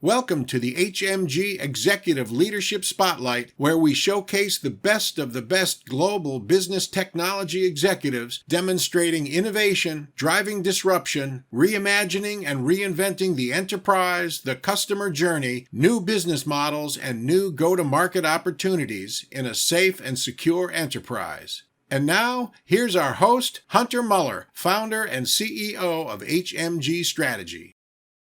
Welcome to the HMG Executive Leadership Spotlight, where we showcase the best global business technology executives demonstrating innovation, driving disruption, reimagining and reinventing the enterprise, the customer journey, new business models, and new go-to-market opportunities in a safe and secure enterprise. And now, here's our host, Hunter Muller, founder and CEO of HMG Strategy.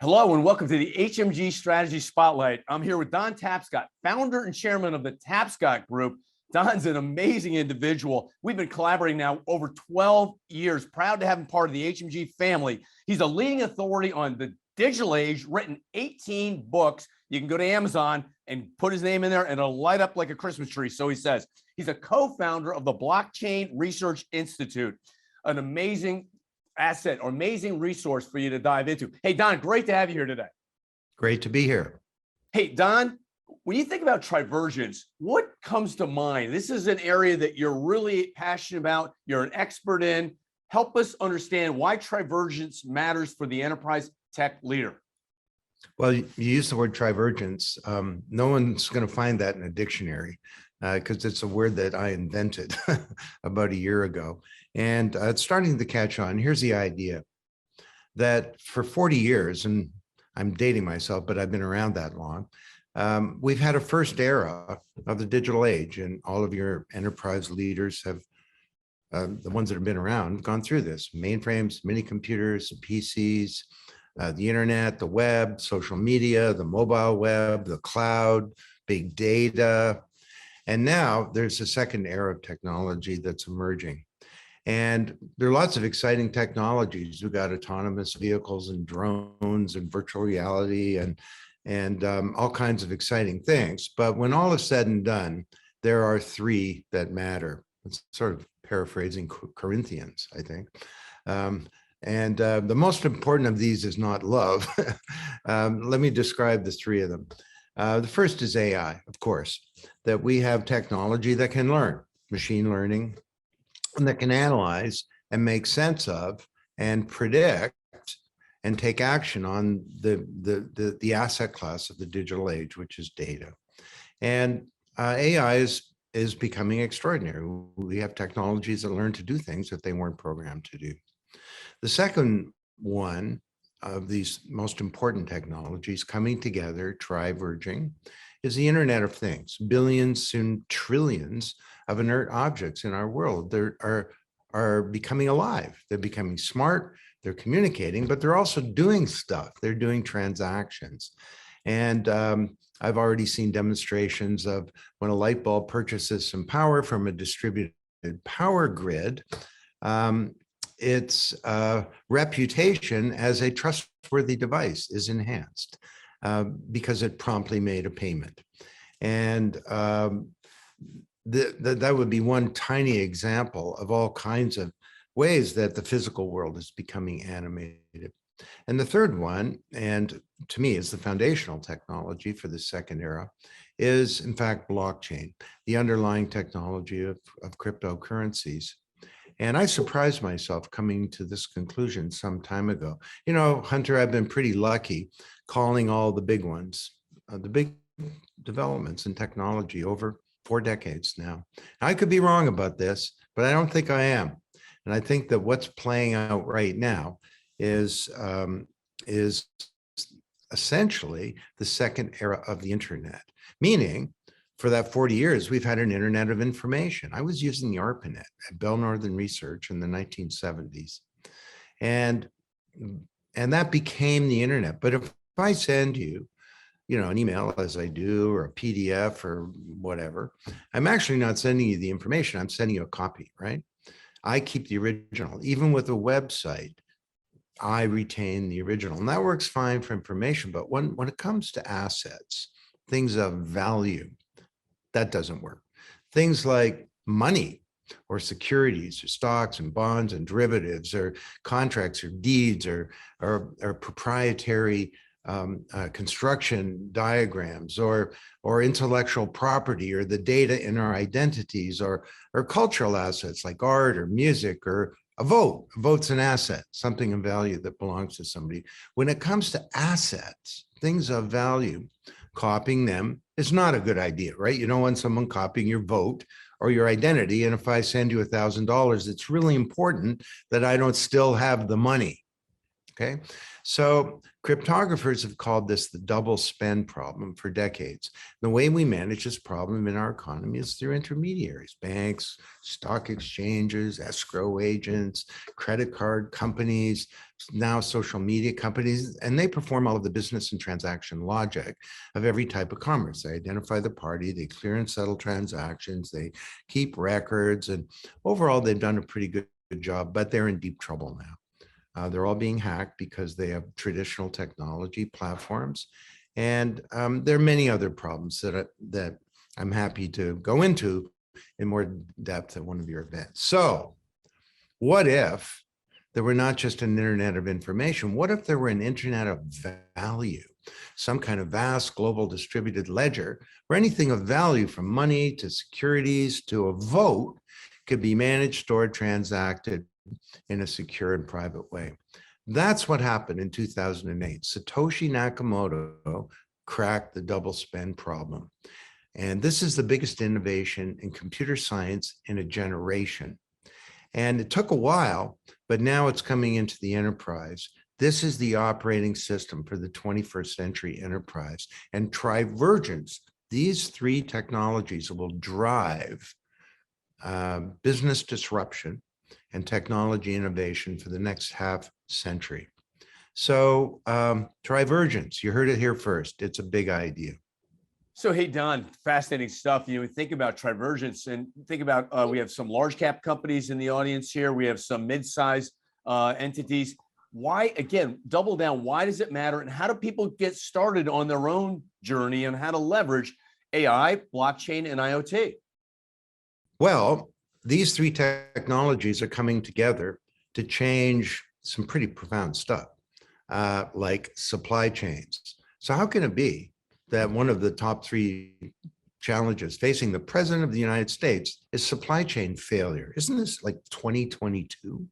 Hello and welcome to the HMG Strategy Spotlight. I'm here with Don Tapscott, founder and chairman of the Tapscott Group. Don's an amazing individual. We've been collaborating now over 12 years. Proud to have him part of the HMG family. He's a leading authority on the digital age, written 18 books. You can go to Amazon and put his name in there and it'll light up like a Christmas tree, so he says. He's a co-founder of the Blockchain Research Institute, an amazing asset or amazing resource for you to dive into. Hey, Don, great to have you here today. Great to be here. Hey, Don, when you think about Trivergence, what comes to mind? This is an area that you're really passionate about. You're an expert in. Help us understand why Trivergence matters for the enterprise tech leader. Well, you use the word Trivergence. No one's going to find that in a dictionary because it's a word that I invented about a year ago. And it's starting to catch on. Here's the idea that for 40 years, and I'm dating myself, but I've been around that long, we've had a first era of the digital age, and all of your enterprise leaders have, the ones that have been around, have gone through this. Mainframes, mini computers, PCs, the internet, the web, social media, the mobile web, the cloud, big data. And now there's a second era of technology that's emerging. And there are lots of exciting technologies. We've got autonomous vehicles and drones and virtual reality and all kinds of exciting things. But when all is said and done, there are three that matter. It's sort of paraphrasing Corinthians, I think. The most important of these is not love. Let me describe the three of them. The first is AI, of course, that we have technology that can learn, machine learning, and that can analyze and make sense of and predict and take action on the asset class of the digital age, which is data. And AI is becoming extraordinary. We have technologies that learn to do things that they weren't programmed to do. The second one of these most important technologies coming together, triverging, is the Internet of Things. Billions, soon trillions of inert objects in our world. They are becoming alive. They're becoming smart. They're communicating, but they're also doing stuff. They're doing transactions. And I've already seen demonstrations of when a light bulb purchases some power from a distributed power grid, its reputation as a trustworthy device is enhanced because it promptly made a payment. And that would be one tiny example of all kinds of ways that the physical world is becoming animated. And the third one, and to me is the foundational technology for the second era, is in fact blockchain, the underlying technology of cryptocurrencies. And I surprised myself coming to this conclusion some time ago. You know, Hunter, I've been pretty lucky calling all the big ones, the big developments in technology over 4 decades now. I could be wrong about this, but I don't think I am. And I think that what's playing out right now is essentially the second era of the internet, meaning for that 40 years, we've had an internet of information. I was using the ARPANET at Bell Northern Research in the 1970s. And that became the internet. But if I send you, an email as I do, or a PDF or whatever, I'm actually not sending you the information. I'm sending you a copy, right? I keep the original. Even with a website, I retain the original. And that works fine for information. But when it comes to assets, things of value, that doesn't work. Things like money or securities or stocks and bonds and derivatives or contracts or deeds or proprietary construction diagrams or intellectual property or the data in our identities or cultural assets like art or music or A vote. A vote's an asset, something of value that belongs to somebody. When it comes to assets, things of value, copying them is not a good idea, right? You don't want someone copying your vote or your identity. And if I send you $1,000, it's really important that I don't still have the money. Okay, so cryptographers have called this the double spend problem for decades. The way we manage this problem in our economy is through intermediaries, banks, stock exchanges, escrow agents, credit card companies, now social media companies, and they perform all of the business and transaction logic of every type of commerce. They identify the party, they clear and settle transactions, they keep records, and overall, they've done a pretty good job, but they're in deep trouble now. They're all being hacked because they have traditional technology platforms. And there are many other problems that I'm happy to go into in more depth at one of your events. So what if there were not just an internet of information? What if there were an internet of value, some kind of vast global distributed ledger where anything of value from money to securities to a vote could be managed, stored, transacted in a secure and private way? That's what happened in 2008. Satoshi Nakamoto cracked the double spend problem. And this is the biggest innovation in computer science in a generation. And it took a while, but now it's coming into the enterprise. This is the operating system for the 21st century enterprise. And Trivergence, these three technologies will drive business disruption and technology innovation for the next half century. So Trivergence, you heard it here first. It's a big idea. So, hey, Don, fascinating stuff. You know, we think about Trivergence and think about, we have some large cap companies in the audience here. We have some mid-sized entities. Why, again, double down, why does it matter? And how do people get started on their own journey and how to leverage AI, blockchain, and IoT? Well, these three technologies are coming together to change some pretty profound stuff, like supply chains. So how can it be that one of the top three challenges facing the president of the United States is supply chain failure? Isn't this like 2022?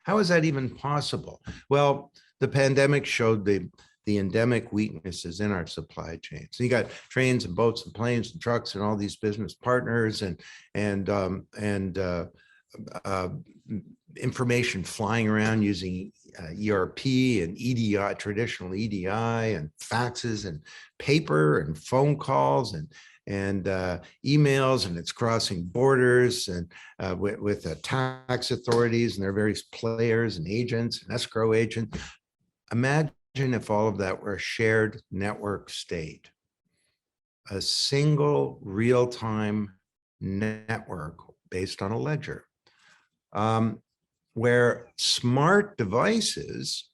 How is that even possible? Well, the pandemic showed the endemic weaknesses in our supply chain. So you got trains and boats and planes and trucks and all these business partners and information flying around using ERP and EDI, traditional EDI, and faxes and paper and phone calls and emails, and it's crossing borders and with the tax authorities and their various players and agents and escrow agents. Imagine if all of that were a shared network state, a single real-time network based on a ledger, where smart devices,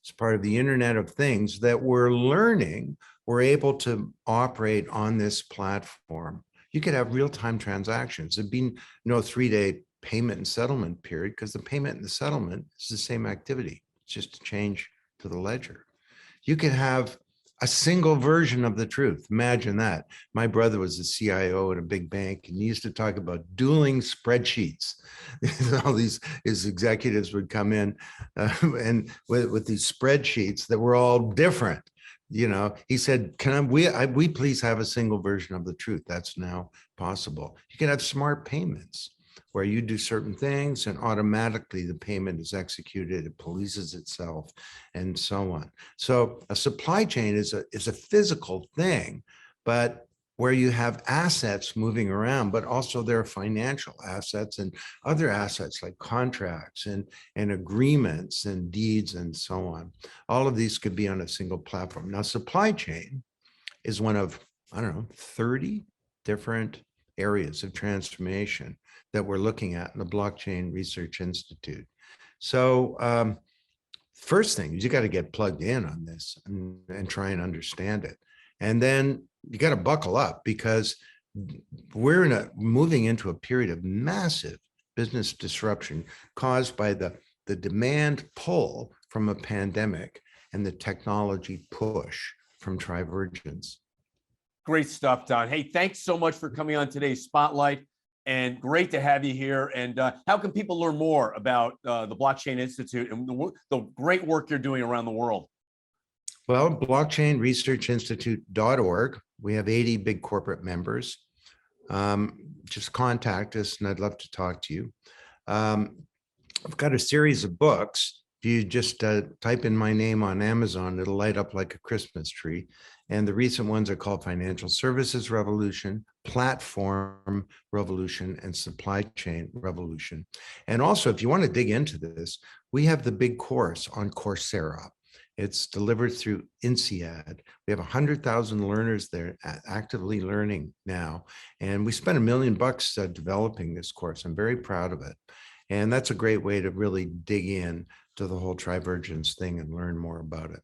as part of the Internet of Things that we're learning, were able to operate on this platform. You could have real-time transactions. There'd be no 3-day payment and settlement period because the payment and the settlement is the same activity. It's just a change to the ledger. You could have a single version of the truth. Imagine that. My brother was a CIO at a big bank, and he used to talk about dueling spreadsheets. All these his executives would come in and with these spreadsheets that were all different. You know, he said, "Can we please have a single version of the truth?" That's now possible. You can have smart payments where you do certain things and automatically the payment is executed, it polices itself, and so on. So a supply chain is a physical thing, but where you have assets moving around, but also there are financial assets and other assets like contracts and agreements and deeds and so on. All of these could be on a single platform. Now, supply chain is one of, 30 different areas of transformation that we're looking at in the Blockchain Research Institute. So first thing is you got to get plugged in on this and try and understand it. And then you got to buckle up because we're moving into a period of massive business disruption caused by the demand pull from a pandemic and the technology push from Trivergence. Great stuff, Don. Hey, thanks so much for coming on today's Spotlight. and great to have you here. And how can people learn more about the Blockchain Institute and the great work you're doing around the world? Well, blockchainresearchinstitute.org. We have 80 big corporate members. Just contact us and I'd love to talk to you. I've got a series of books. If you just type in my name on Amazon, it'll light up like a Christmas tree. And the recent ones are called Financial Services Revolution, Platform Revolution, and Supply Chain Revolution. And also, if you want to dig into this, we have the big course on Coursera. It's delivered through INSEAD. We have 100,000 learners there actively learning now. And we spent $1 million developing this course. I'm very proud of it. And that's a great way to really dig in to the whole Trivergence thing and learn more about it.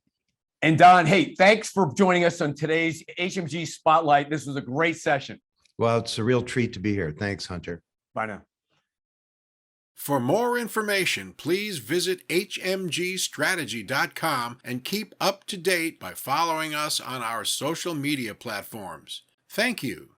And Don, hey, thanks for joining us on today's HMG Spotlight. This was a great session. Well, it's a real treat to be here. Thanks, Hunter. Bye now. For more information, please visit hmgstrategy.com and keep up to date by following us on our social media platforms. Thank you.